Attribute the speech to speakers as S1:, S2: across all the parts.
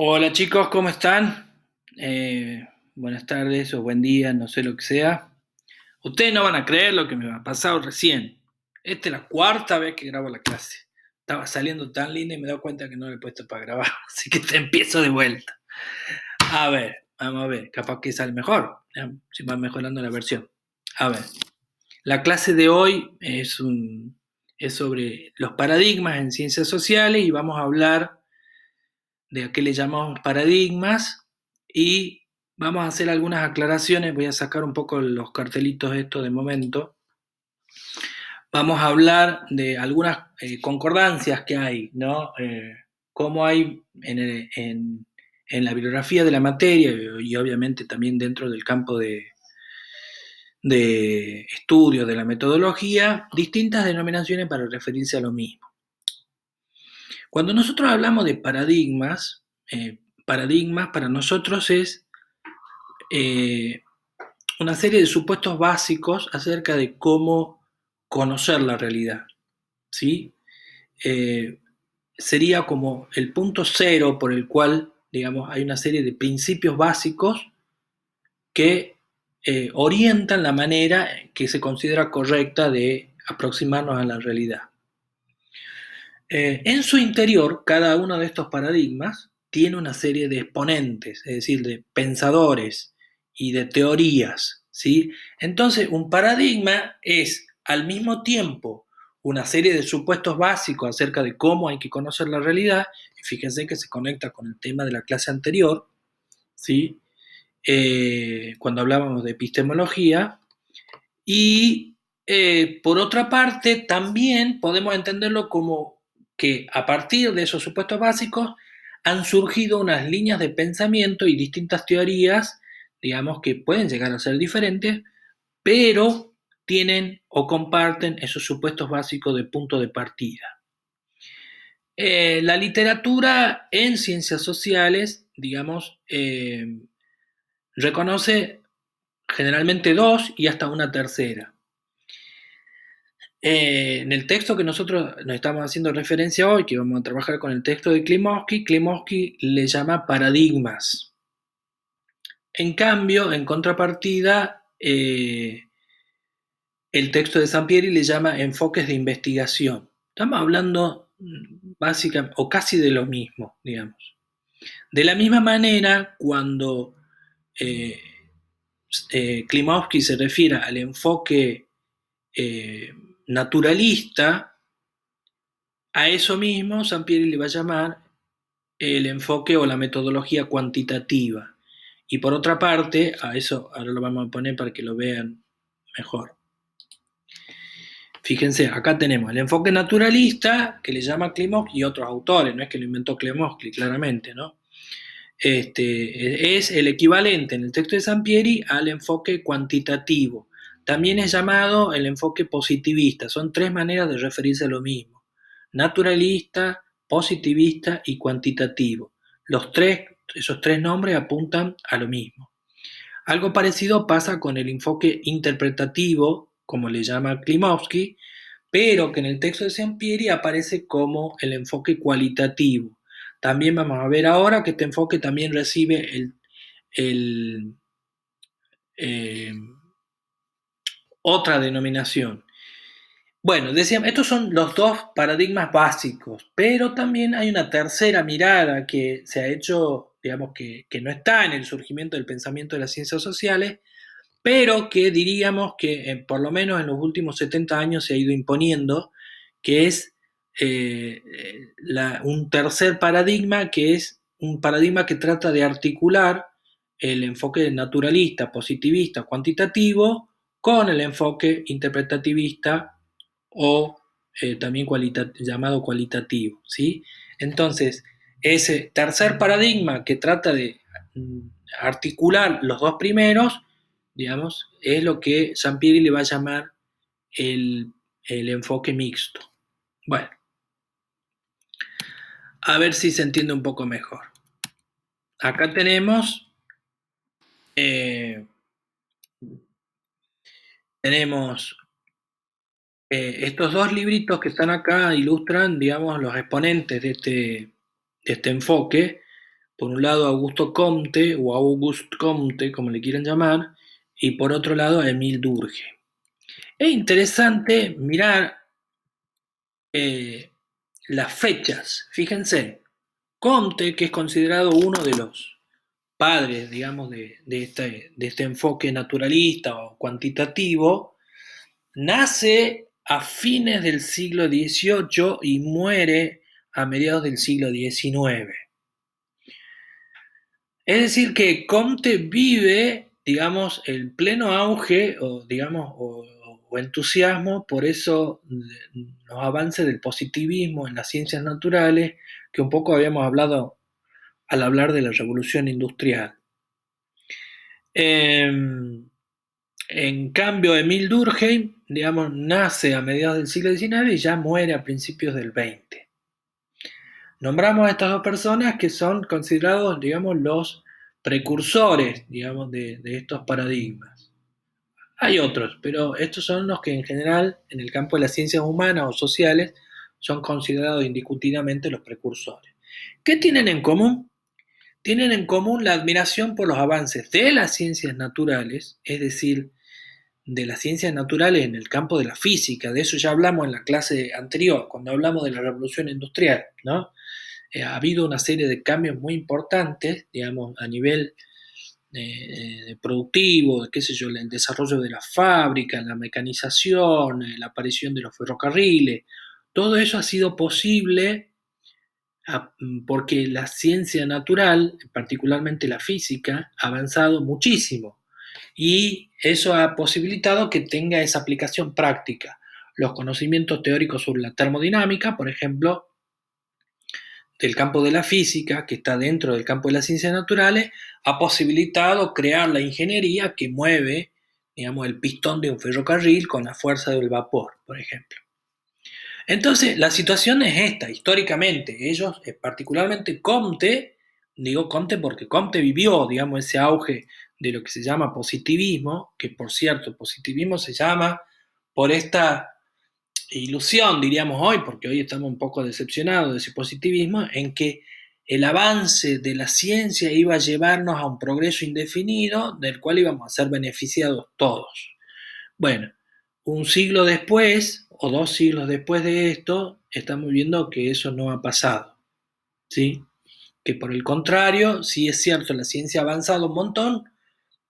S1: Hola chicos, ¿cómo están? Buenas tardes o buen día, no sé lo que sea. Ustedes no van a creer lo que me ha pasado recién. Esta es la cuarta vez que grabo la clase. Estaba saliendo tan linda y me he dado cuenta que no le he puesto para grabar, así que te empiezo de vuelta. A ver, vamos a ver, capaz que sale mejor, si va mejorando la versión. A ver, la clase de hoy es sobre los paradigmas en ciencias sociales y vamos a hablar de a qué le llamamos paradigmas y vamos a hacer algunas aclaraciones. Voy a sacar un poco los cartelitos estos de momento. Vamos a hablar de algunas concordancias que hay, ¿no? Cómo hay en la bibliografía de la materia y obviamente también dentro del campo de estudio de la metodología, distintas denominaciones para referirse a lo mismo. Cuando nosotros hablamos de paradigmas para nosotros es eh, una serie de supuestos básicos acerca de cómo conocer la realidad, ¿sí? Eh, Sería como el punto cero por el cual, digamos, hay una serie de principios básicos que orientan la manera que se considera correcta de aproximarnos a la realidad. En su interior, cada uno de estos paradigmas tiene una serie de exponentes, es decir, de pensadores y de teorías, ¿sí? Entonces, un paradigma es al mismo tiempo una serie de supuestos básicos acerca de cómo hay que conocer la realidad, y fíjense que se conecta con el tema de la clase anterior, ¿sí? Cuando hablábamos de epistemología, y por otra parte, también podemos entenderlo como que a partir de esos supuestos básicos han surgido unas líneas de pensamiento y distintas teorías, digamos, que pueden llegar a ser diferentes, pero tienen o comparten esos supuestos básicos de punto de partida. La literatura en ciencias sociales, digamos, reconoce generalmente dos y hasta una tercera. En el texto que nosotros nos estamos haciendo referencia hoy, que vamos a trabajar con el texto de Klimovsky le llama paradigmas. En cambio, en contrapartida, el texto de Sampieri le llama enfoques de investigación. Estamos hablando básicamente o casi de lo mismo, digamos. De la misma manera, cuando eh, Klimovsky se refiere al enfoque eh, naturalista, a eso mismo Sampieri le va a llamar el enfoque o la metodología cuantitativa. Y por otra parte, a eso ahora lo vamos a poner para que lo vean mejor. Fíjense, acá tenemos el enfoque naturalista que le llama Klimovsky y otros autores, no es que lo inventó Klimovsky, claramente, ¿no? Es el equivalente en el texto de Sampieri al enfoque cuantitativo. También es llamado el enfoque positivista. Son tres maneras de referirse a lo mismo: naturalista, positivista y cuantitativo. Esos tres nombres apuntan a lo mismo. Algo parecido pasa con el enfoque interpretativo, como le llama Klimovsky, pero que en el texto de Sampieri aparece como el enfoque cualitativo. También vamos a ver ahora que este enfoque también recibe el, eh, otra denominación. Bueno, decíamos, estos son los dos paradigmas básicos, pero también hay una tercera mirada que se ha hecho, digamos, que no está en el surgimiento del pensamiento de las ciencias sociales, pero que diríamos que por lo menos en los últimos 70 años se ha ido imponiendo, que es un tercer paradigma, que es un paradigma que trata de articular el enfoque naturalista, positivista, cuantitativo, con el enfoque interpretativista o también llamado cualitativo, ¿sí? Entonces, ese tercer paradigma que trata de articular los dos primeros, digamos, es lo que Sampieri le va a llamar el enfoque mixto. Bueno, a ver si se entiende un poco mejor. Acá eh, tenemos estos dos libritos que están acá ilustran, digamos, los exponentes de este enfoque. por un lado a Augusto Comte o Auguste Comte, como le quieran llamar, y por otro lado a Émile Durkheim. Es interesante mirar las fechas. Fíjense, Comte, que es considerado uno de los padres, digamos, de este enfoque naturalista o cuantitativo, nace a fines del siglo XVIII y muere a mediados del siglo XIX. Es decir, que Comte vive, digamos, el pleno auge o, digamos, o entusiasmo por eso los avances del positivismo en las ciencias naturales, que un poco habíamos hablado al hablar de la revolución industrial. En cambio, Émile Durkheim, digamos, nace a mediados del siglo XIX y ya muere a principios del XX. Nombramos a estas dos personas que son considerados, digamos, los precursores, digamos, de estos paradigmas. Hay otros, pero estos son los que en general, en el campo de las ciencias humanas o sociales, son considerados indiscutidamente los precursores. ¿Qué tienen en común? Tienen en común la admiración por los avances de las ciencias naturales, es decir, de las ciencias naturales en el campo de la física. De eso ya hablamos en la clase anterior, cuando hablamos de la revolución industrial, ¿no? Ha habido una serie de cambios muy importantes, digamos, a nivel productivo, qué sé yo, el desarrollo de las fábricas, la mecanización, la aparición de los ferrocarriles. Todo eso ha sido posible porque la ciencia natural, particularmente la física, ha avanzado muchísimo y eso ha posibilitado que tenga esa aplicación práctica. Los conocimientos teóricos sobre la termodinámica, por ejemplo, del campo de la física, que está dentro del campo de las ciencias naturales, ha posibilitado crear la ingeniería que mueve, digamos, el pistón de un ferrocarril con la fuerza del vapor, por ejemplo. Entonces, la situación es esta, históricamente. Ellos, particularmente Comte, digo Comte porque Comte vivió, digamos, ese auge de lo que se llama positivismo, que por cierto, positivismo se llama por esta ilusión, diríamos hoy, porque hoy estamos un poco decepcionados de ese positivismo, en que el avance de la ciencia iba a llevarnos a un progreso indefinido del cual íbamos a ser beneficiados todos. Bueno, un siglo después o 2 siglos después de esto, estamos viendo que eso no ha pasado, ¿sí? Que por el contrario, sí es cierto, la ciencia ha avanzado un montón,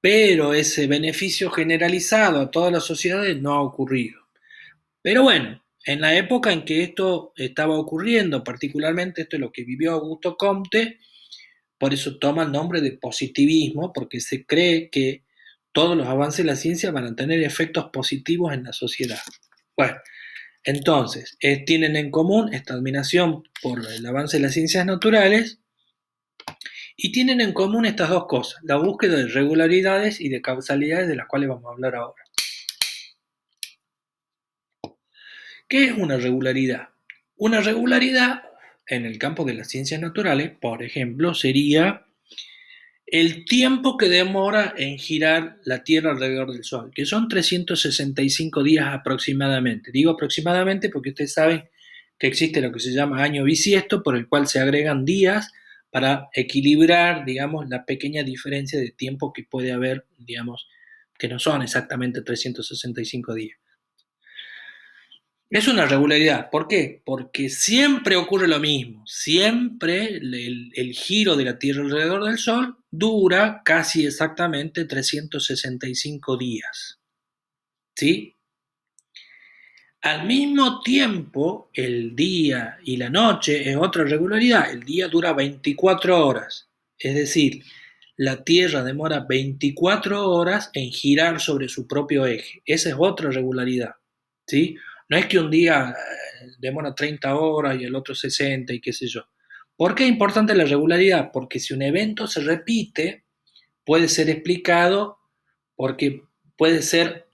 S1: pero ese beneficio generalizado a todas las sociedades no ha ocurrido. Pero bueno, en la época en que esto estaba ocurriendo, particularmente esto es lo que vivió Augusto Comte, por eso toma el nombre de positivismo, porque se cree que todos los avances de la ciencia van a tener efectos positivos en la sociedad. Bueno, entonces, tienen en común esta admiración por el avance de las ciencias naturales y tienen en común estas dos cosas, la búsqueda de regularidades y de causalidades de las cuales vamos a hablar ahora. ¿Qué es una regularidad? Una regularidad en el campo de las ciencias naturales, por ejemplo, sería el tiempo que demora en girar la Tierra alrededor del Sol, que son 365 días aproximadamente. Digo aproximadamente porque ustedes saben que existe lo que se llama año bisiesto, por el cual se agregan días para equilibrar, digamos, la pequeña diferencia de tiempo que puede haber, digamos, que no son exactamente 365 días. Es una regularidad. ¿Por qué? Porque siempre ocurre lo mismo. Siempre el giro de la Tierra alrededor del Sol dura casi exactamente 365 días. ¿Sí? Al mismo tiempo, el día y la noche es otra regularidad. El día dura 24 horas. Es decir, la Tierra demora 24 horas en girar sobre su propio eje. Esa es otra regularidad. ¿Sí? No es que un día demora 30 horas y el otro 60 y qué sé yo. ¿Por qué es importante la regularidad? Porque si un evento se repite, puede ser explicado porque puede ser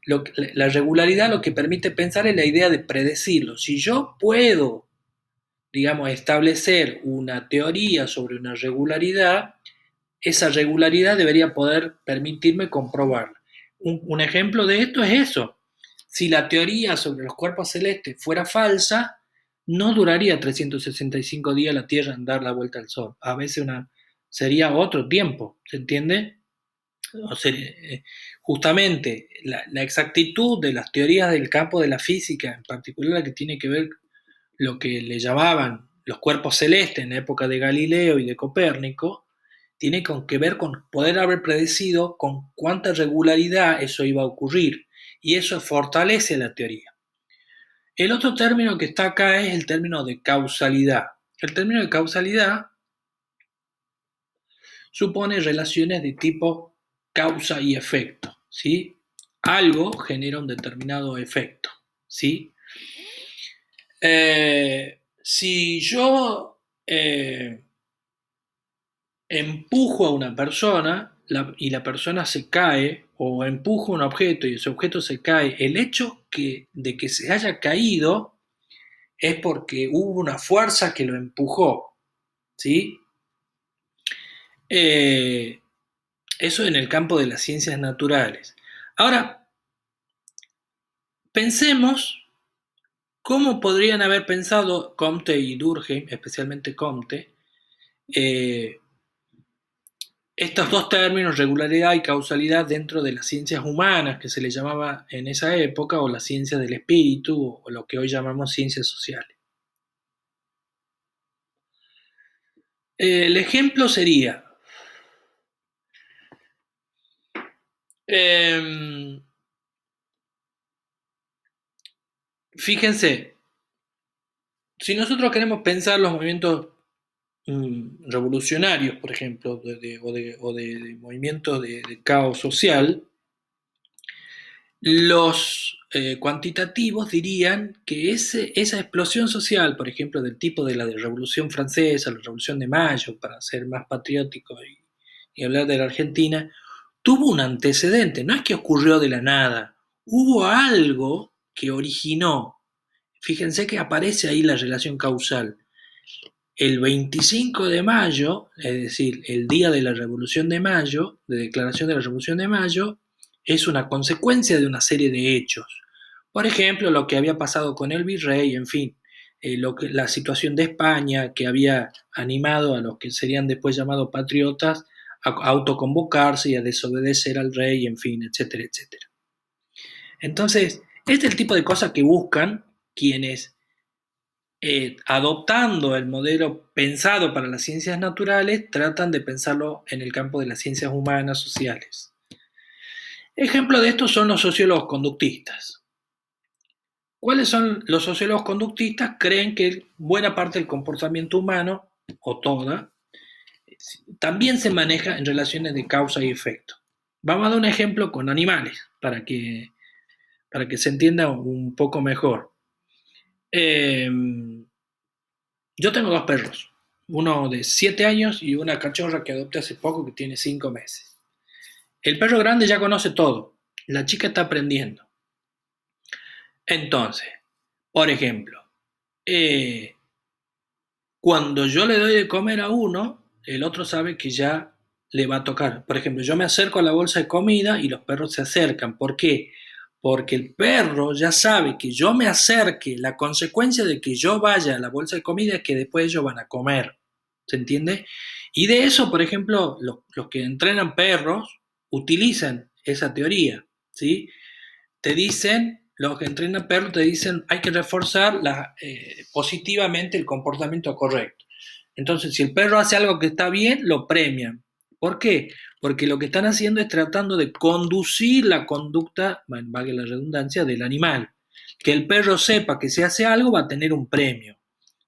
S1: la regularidad lo que permite pensar es la idea de predecirlo. Si yo puedo, digamos, establecer una teoría sobre una regularidad, esa regularidad debería poder permitirme comprobarla. Un ejemplo de esto es eso. Si la teoría sobre los cuerpos celestes fuera falsa, no duraría 365 días la Tierra en dar la vuelta al Sol. A veces sería otro tiempo, ¿se entiende? O sea, justamente la exactitud de las teorías del campo de la física, en particular la que tiene que ver lo que le llamaban los cuerpos celestes en la época de Galileo y de Copérnico, tiene que ver con poder haber predecido con cuánta regularidad eso iba a ocurrir, y eso fortalece la teoría. El otro término que está acá es el término de causalidad. El término de causalidad supone relaciones de tipo causa y efecto, ¿sí? Algo genera un determinado efecto, ¿sí? Si yo empujo a una persona y la persona se cae, o empujo un objeto y ese objeto se cae, el hecho de que se haya caído es porque hubo una fuerza que lo empujó, ¿sí? Eh, Eso en el campo de las ciencias naturales. Ahora, pensemos cómo podrían haber pensado Comte y Durkheim, especialmente Comte, eh, estos dos términos, regularidad y causalidad, dentro de las ciencias humanas, que se les llamaba en esa época, o las ciencias del espíritu, o lo que hoy llamamos ciencias sociales. El ejemplo sería, eh, fíjense, si nosotros queremos pensar los movimientos revolucionarios, por ejemplo, de movimientos de caos social, los cuantitativos dirían que esa explosión social, por ejemplo, del tipo de la de Revolución Francesa, la Revolución de Mayo, para ser más patriótico y hablar de la Argentina, tuvo un antecedente, no es que ocurrió de la nada, hubo algo que originó. Fíjense que aparece ahí la relación causal. El 25 de mayo, es decir, el día de la Revolución de Mayo, de declaración de la Revolución de Mayo, es una consecuencia de una serie de hechos. Por ejemplo, lo que había pasado con el virrey, en fin, la situación de España, que había animado a los que serían después llamados patriotas a autoconvocarse y a desobedecer al rey, en fin, etcétera, etcétera. Entonces, este es el tipo de cosas que buscan quienes, adoptando el modelo pensado para las ciencias naturales, tratan de pensarlo en el campo de las ciencias humanas, sociales. Ejemplo de esto son los sociólogos conductistas. ¿Cuáles son los sociólogos conductistas? Creen que buena parte del comportamiento humano, o toda, también se maneja en relaciones de causa y efecto. Vamos a dar un ejemplo con animales para que se entienda un poco mejor. Eh, yo tengo dos perros, uno de 7 años y una cachorra que adopté hace poco que tiene 5 meses. El perro grande ya conoce todo, la chica está aprendiendo. Entonces, por ejemplo, eh, cuando yo le doy de comer a uno, el otro sabe que ya le va a tocar. Por ejemplo, yo me acerco a la bolsa de comida y los perros se acercan. ¿Por qué? Porque el perro ya sabe que yo me acerque, la consecuencia de que yo vaya a la bolsa de comida es que después ellos van a comer. ¿Se entiende? Y de eso, por ejemplo, los que entrenan perros utilizan esa teoría, ¿sí? Te dicen, los que entrenan perros te dicen, hay que reforzar positivamente el comportamiento correcto. Entonces, si el perro hace algo que está bien, lo premian. ¿Por qué? Porque lo que están haciendo es tratando de conducir la conducta, valga la redundancia, del animal. Que el perro sepa que si hace algo va a tener un premio.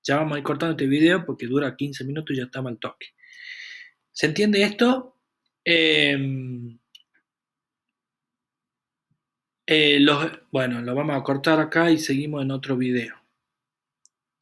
S1: Ya vamos a ir cortando este video porque dura 15 minutos y ya estamos al toque. ¿Se entiende esto? Eh, bueno, lo vamos a cortar acá y seguimos en otro video.